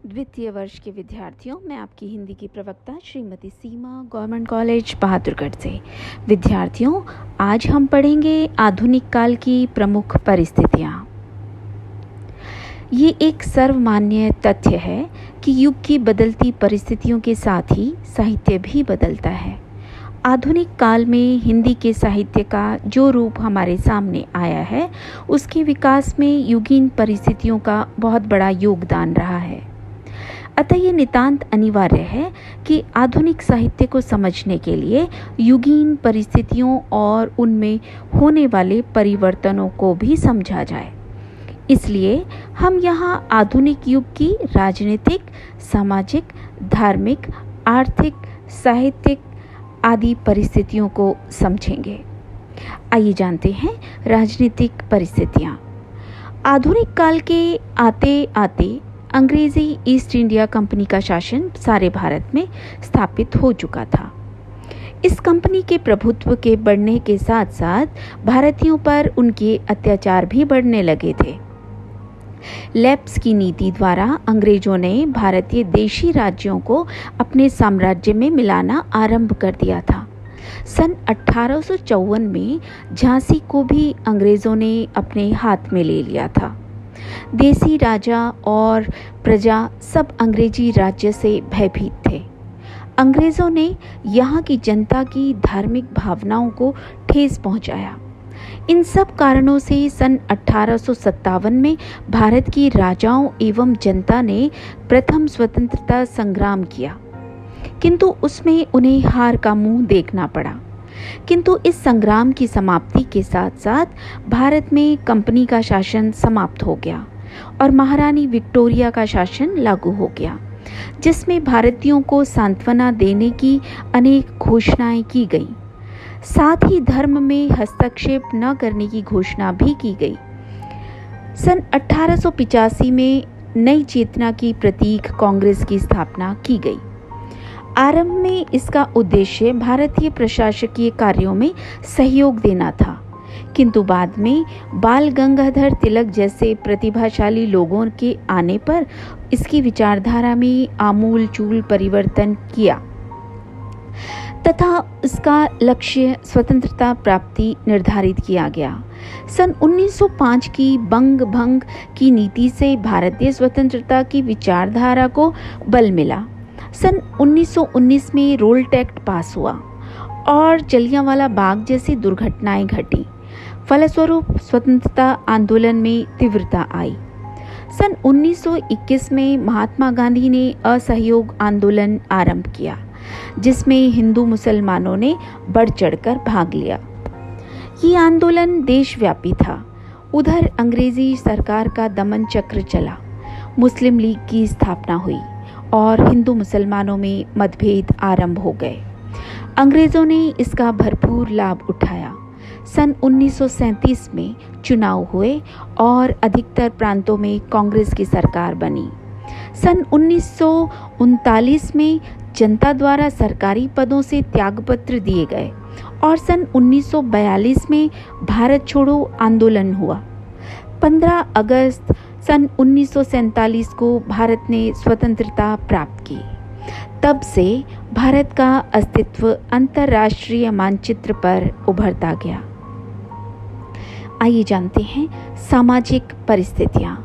द्वितीय वर्ष के विद्यार्थियों, मैं आपकी हिंदी की प्रवक्ता श्रीमती सीमा, गवर्नमेंट कॉलेज बहादुरगढ़ से। विद्यार्थियों, आज हम पढ़ेंगे आधुनिक काल की प्रमुख परिस्थितियाँ। ये एक सर्वमान्य तथ्य है कि युग की बदलती परिस्थितियों के साथ ही साहित्य भी बदलता है। आधुनिक काल में हिंदी के साहित्य का जो रूप हमारे सामने आया है, उसके विकास में युगीन परिस्थितियों का बहुत बड़ा योगदान रहा है। अतः ये नितांत अनिवार्य है कि आधुनिक साहित्य को समझने के लिए युगीन परिस्थितियों और उनमें होने वाले परिवर्तनों को भी समझा जाए। इसलिए हम यहाँ आधुनिक युग की राजनीतिक, सामाजिक, धार्मिक, आर्थिक, साहित्यिक आदि परिस्थितियों को समझेंगे। आइए जानते हैं राजनीतिक परिस्थितियाँ। आधुनिक काल के आते आते अंग्रेजी ईस्ट इंडिया कंपनी का शासन सारे भारत में स्थापित हो चुका था। इस कंपनी के प्रभुत्व के बढ़ने के साथ साथ भारतीयों पर उनके अत्याचार भी बढ़ने लगे थे। लेप्स की नीति द्वारा अंग्रेजों ने भारतीय देशी राज्यों को अपने साम्राज्य में मिलाना आरंभ कर दिया था। सन 1854 में झांसी को भी अंग्रेजों ने अपने हाथ में ले लिया था। देसी राजा और प्रजा सब अंग्रेजी राज्य से भयभीत थे। अंग्रेजों ने यहाँ की जनता की धार्मिक भावनाओं को ठेस पहुँचाया। इन सब कारणों से सन 1857 में भारत की राजाओं एवं जनता ने प्रथम स्वतंत्रता संग्राम किया, किंतु उसमें उन्हें हार का मुंह देखना पड़ा। किंतु इस संग्राम की समाप्ति के साथ साथ भारत में कंपनी का शासन समाप्त हो गया और महारानी विक्टोरिया का शासन लागू हो गया, जिसमें भारतीयों को सांत्वना देने की अनेक घोषणाएं की गईं। साथ ही धर्म में हस्तक्षेप न करने की घोषणा भी की गई। सन 1885 में नई चेतना की प्रतीक कांग्रेस की स्थापना की गई। आरंभ में इसका उद्देश्य भारतीय प्रशासकीय कार्यों में सहयोग देना था, किंतु बाद में बाल गंगाधर तिलक जैसे प्रतिभाशाली लोगों के आने पर इसकी विचारधारा में आमूल-चूल परिवर्तन किया तथा इसका लक्ष्य स्वतंत्रता प्राप्ति निर्धारित किया गया। सन 1905 की बंग भंग की नीति से भारतीय स्वतंत्रता की विचारधारा को बल मिला। सन 1919 में रोल्ट एक्ट पास हुआ और जलियांवाला बाग जैसी दुर्घटनाएं घटी। फलस्वरूप स्वतंत्रता आंदोलन में तीव्रता आई। सन 1921 में महात्मा गांधी ने असहयोग आंदोलन आरंभ किया, जिसमें हिंदू मुसलमानों ने बढ़ चढ़कर भाग लिया। ये आंदोलन देशव्यापी था। उधर अंग्रेजी सरकार का दमन चक्र चला। मुस्लिम लीग की स्थापना हुई और हिंदू मुसलमानों में मतभेद आरंभ हो गए। अंग्रेजों ने इसका भरपूर लाभ उठाया। सन 1937 में चुनाव हुए और अधिकतर प्रांतों में कांग्रेस की सरकार बनी। सन 1939 में जनता द्वारा सरकारी पदों से त्यागपत्र दिए गए और सन 1942 में भारत छोड़ो आंदोलन हुआ। 15 अगस्त सन 1947 को भारत ने स्वतंत्रता प्राप्त की। तब से भारत का अस्तित्व अंतर्राष्ट्रीय मानचित्र पर उभरता गया। आइए जानते हैं सामाजिक परिस्थितियाँ।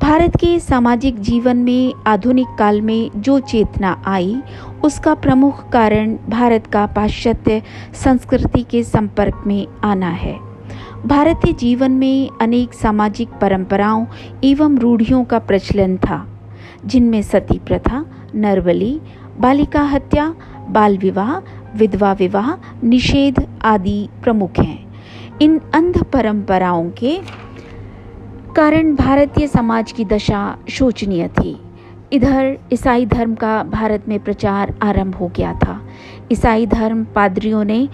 भारत के सामाजिक जीवन में आधुनिक काल में जो चेतना आई, उसका प्रमुख कारण भारत का पाश्चात्य संस्कृति के संपर्क में आना है। भारतीय जीवन में अनेक सामाजिक परंपराओं एवं रूढ़ियों का प्रचलन था, जिनमें सती प्रथा, नरबली, बालिका हत्या, बाल विवाह, विधवा विवाह निषेध आदि प्रमुख हैं। इन अंध परंपराओं के कारण भारतीय समाज की दशा शोचनीय थी। इधर ईसाई धर्म का भारत में प्रचार आरंभ हो गया था। ईसाई धर्म पादरियों ने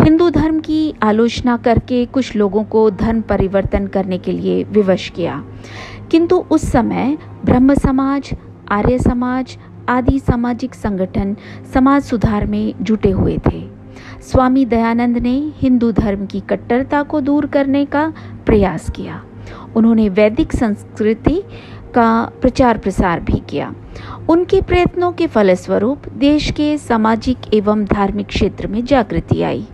हिंदू धर्म की आलोचना करके कुछ लोगों को धर्म परिवर्तन करने के लिए विवश किया, किंतु उस समय ब्रह्म समाज, आर्य समाज आदि सामाजिक संगठन समाज सुधार में जुटे हुए थे। स्वामी दयानंद ने हिंदू धर्म की कट्टरता को दूर करने का प्रयास किया। उन्होंने वैदिक संस्कृति का प्रचार प्रसार भी किया। उनके प्रयत्नों के फलस्वरूप देश के सामाजिक एवं धार्मिक क्षेत्र में जागृति आई।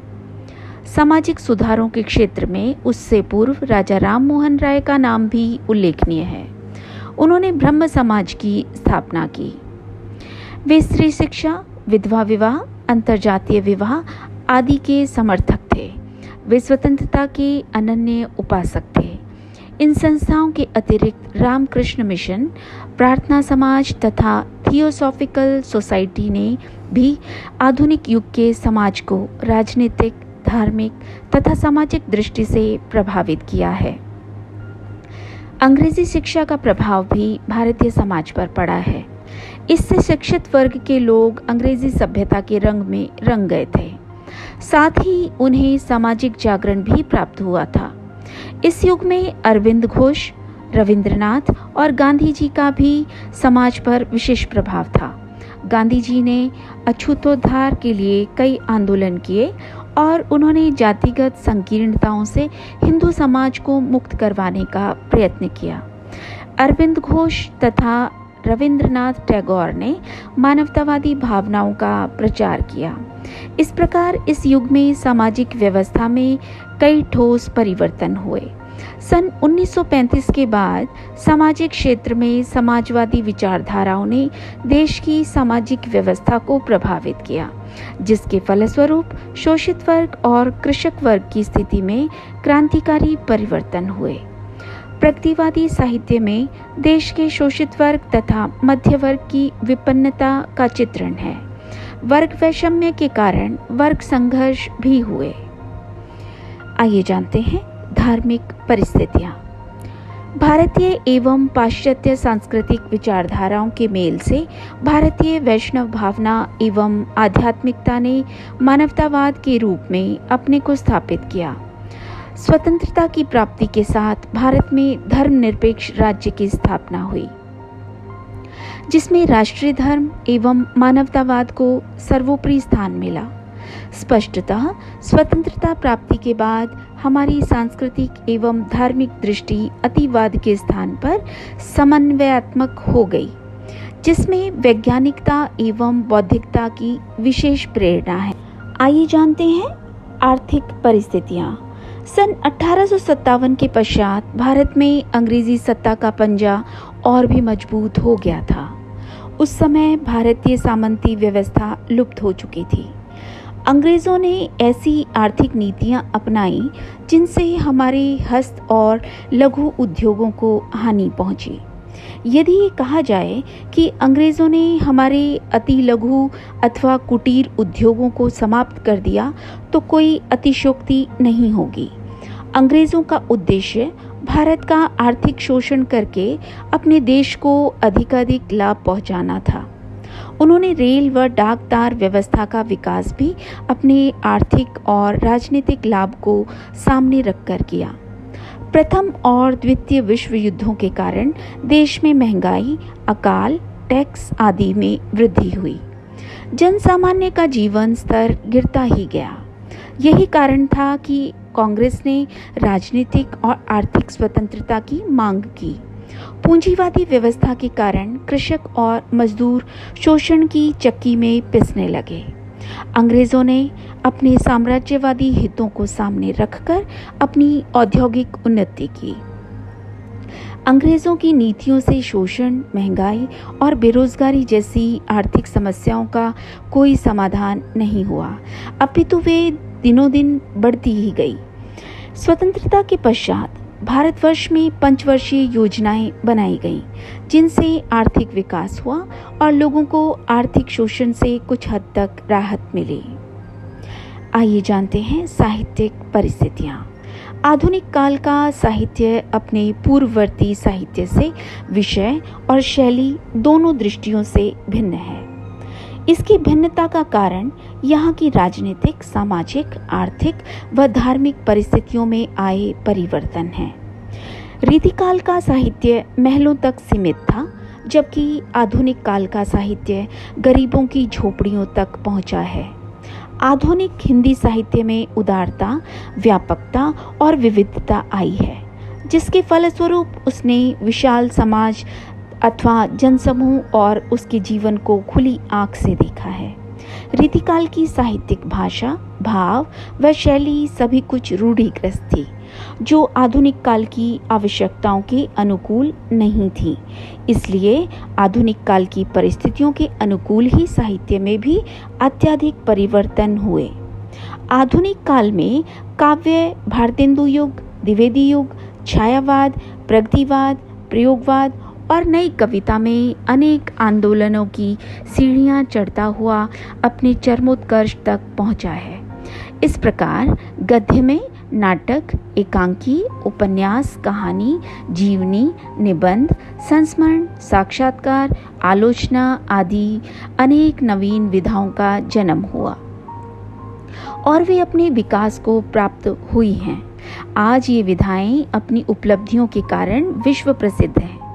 सामाजिक सुधारों के क्षेत्र में उससे पूर्व राजा राम मोहन राय का नाम भी उल्लेखनीय है। उन्होंने ब्रह्म समाज की स्थापना की। वे स्त्री शिक्षा, विधवा विवाह, अंतरजातीय विवाह आदि के समर्थक थे। वे स्वतंत्रता के अनन्य उपासक थे। इन संस्थाओं के अतिरिक्त रामकृष्ण मिशन, प्रार्थना समाज तथा थियोसॉफिकल सोसाइटी ने भी आधुनिक युग के समाज को राजनीतिक, धार्मिक तथा सामाजिक दृष्टि से प्रभावित किया है। अंग्रेजी शिक्षा का प्रभाव भी भारतीय समाज पर पड़ा है। इससे शिक्षित वर्ग के लोग अंग्रेजी सभ्यता के रंग में रंग गए थे। साथ ही उन्हें सामाजिक जागरण भी प्राप्त हुआ था। इस युग में अरविंद घोष, रविंद्रनाथ और गांधी जी का भी समाज पर विशेष प्रभाव था। गांधी जी ने अछूतोद्धार के लिए कई आंदोलन किए और उन्होंने जातिगत संकीर्णताओं से हिंदू समाज को मुक्त करवाने का प्रयत्न किया। अरविंद घोष तथा रविंद्रनाथ टैगोर ने मानवतावादी भावनाओं का प्रचार किया। इस प्रकार इस युग में सामाजिक व्यवस्था में कई ठोस परिवर्तन हुए। सन 1935 के बाद सामाजिक क्षेत्र में समाजवादी विचारधाराओं ने देश की सामाजिक व्यवस्था को प्रभावित किया, जिसके फलस्वरूप शोषित वर्ग और कृषक वर्ग की स्थिति में क्रांतिकारी परिवर्तन हुए। प्रगतिवादी साहित्य में देश के शोषित वर्ग तथा मध्य वर्ग की विपन्नता का चित्रण है। वर्ग वैषम्य के कारण वर्ग संघर्ष भी हुए। आइए जानते हैं धार्मिक परिस्थितियां। भारतीय एवं पाश्चात्य सांस्कृतिक विचारधाराओं के मेल से भारतीय वैष्णव भावना एवं आध्यात्मिकता ने मानवतावाद के रूप में अपने को स्थापित किया। स्वतंत्रता की प्राप्ति के साथ भारत में धर्मनिरपेक्ष राज्य की स्थापना हुई, जिसमें राष्ट्रीय धर्म एवं मानवतावाद को सर्वोपरि स्थान मिला। स्पष्टतः स्वतंत्रता प्राप्ति के बाद हमारी सांस्कृतिक एवं धार्मिक दृष्टि अतिवाद के स्थान पर समन्वयात्मक हो गई, जिसमें वैज्ञानिकता एवं बौद्धिकता की विशेष प्रेरणा है। आइए जानते हैं आर्थिक परिस्थितियां। सन 1857 के पश्चात भारत में अंग्रेजी सत्ता का पंजा और भी मजबूत हो गया था। उस समय भारतीय सामंती व्यवस्था लुप्त हो चुकी थी। अंग्रेज़ों ने ऐसी आर्थिक नीतियां अपनाई जिनसे हमारे हस्त और लघु उद्योगों को हानि पहुंची। यदि ये कहा जाए कि अंग्रेज़ों ने हमारे अति लघु अथवा कुटीर उद्योगों को समाप्त कर दिया तो कोई अतिशयोक्ति नहीं होगी। अंग्रेज़ों का उद्देश्य भारत का आर्थिक शोषण करके अपने देश को अधिकाधिक लाभ पहुंचाना था। उन्होंने रेल व डाक तार व्यवस्था का विकास भी अपने आर्थिक और राजनीतिक लाभ को सामने रखकर किया। प्रथम और द्वितीय विश्व युद्धों के कारण देश में महंगाई, अकाल, टैक्स आदि में वृद्धि हुई। जन सामान्य का जीवन स्तर गिरता ही गया। यही कारण था कि कांग्रेस ने राजनीतिक और आर्थिक स्वतंत्रता की मांग की। पूंजीवादी व्यवस्था के कारण कृषक और मजदूर शोषण की चक्की में पिसने लगे। अंग्रेजों ने अपने साम्राज्यवादी हितों को सामने रखकर अपनी औद्योगिक उन्नति की। अंग्रेजों की नीतियों से शोषण, महंगाई और बेरोजगारी जैसी आर्थिक समस्याओं का कोई समाधान नहीं हुआ, अपितु वे दिनों दिन बढ़ती ही गई। स्वतंत्रता के पश्चात भारतवर्ष में पंचवर्षीय योजनाएं बनाई गईं, जिनसे आर्थिक विकास हुआ और लोगों को आर्थिक शोषण से कुछ हद तक राहत मिली। आइए जानते हैं साहित्यिक परिस्थितियां। आधुनिक काल का साहित्य अपने पूर्ववर्ती साहित्य से विषय और शैली दोनों दृष्टियों से भिन्न है। इसकी भिन्नता का कारण यहाँ की राजनीतिक, सामाजिक, आर्थिक व धार्मिक परिस्थितियों में आए परिवर्तन है। रीतिकाल का साहित्य महलों तक सीमित था, जबकि आधुनिक काल का साहित्य गरीबों की झोपड़ियों तक पहुँचा है। आधुनिक हिंदी साहित्य में उदारता, व्यापकता और विविधता आई है, जिसके फलस्वरूप उसने विशाल समाज अथवा जनसमूह और उसके जीवन को खुली आंख से देखा है। रीतिकाल की साहित्यिक भाषा, भाव व शैली सभी कुछ रूढ़िग्रस्त थी, जो आधुनिक काल की आवश्यकताओं के अनुकूल नहीं थी। इसलिए आधुनिक काल की परिस्थितियों के अनुकूल ही साहित्य में भी अत्यधिक परिवर्तन हुए। आधुनिक काल में काव्य भारतेंदु युग, द्विवेदी युग, छायावाद, प्रगतिवाद, प्रयोगवाद और नई कविता में अनेक आंदोलनों की सीढ़ियां चढ़ता हुआ अपने चरमोत्कर्ष तक पहुंचा है। इस प्रकार गद्य में नाटक, एकांकी, उपन्यास, कहानी, जीवनी, निबंध, संस्मरण, साक्षात्कार, आलोचना आदि अनेक नवीन विधाओं का जन्म हुआ और वे अपने विकास को प्राप्त हुई हैं। आज ये विधाएं अपनी उपलब्धियों के कारण विश्व प्रसिद्ध हैं।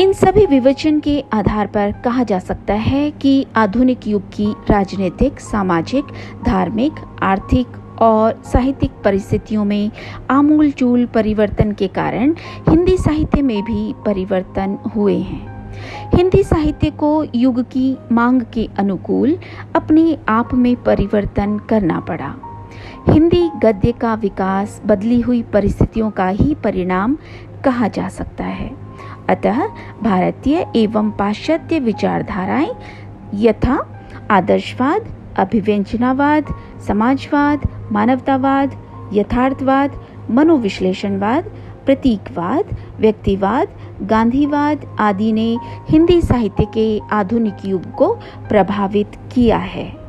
इन सभी विवेचन के आधार पर कहा जा सकता है कि आधुनिक युग की राजनीतिक, सामाजिक, धार्मिक, आर्थिक और साहित्यिक परिस्थितियों में आमूलचूल परिवर्तन के कारण हिंदी साहित्य में भी परिवर्तन हुए हैं। हिंदी साहित्य को युग की मांग के अनुकूल अपने आप में परिवर्तन करना पड़ा। हिंदी गद्य का विकास बदली हुई परिस्थितियों का ही परिणाम कहा जा सकता है। अतः भारतीय एवं पाश्चात्य विचारधाराएं यथा आदर्शवाद, अभिव्यंजनावाद, समाजवाद, मानवतावाद, यथार्थवाद, मनोविश्लेषणवाद, प्रतीकवाद, व्यक्तिवाद, गांधीवाद आदि ने हिंदी साहित्य के आधुनिक युग को प्रभावित किया है।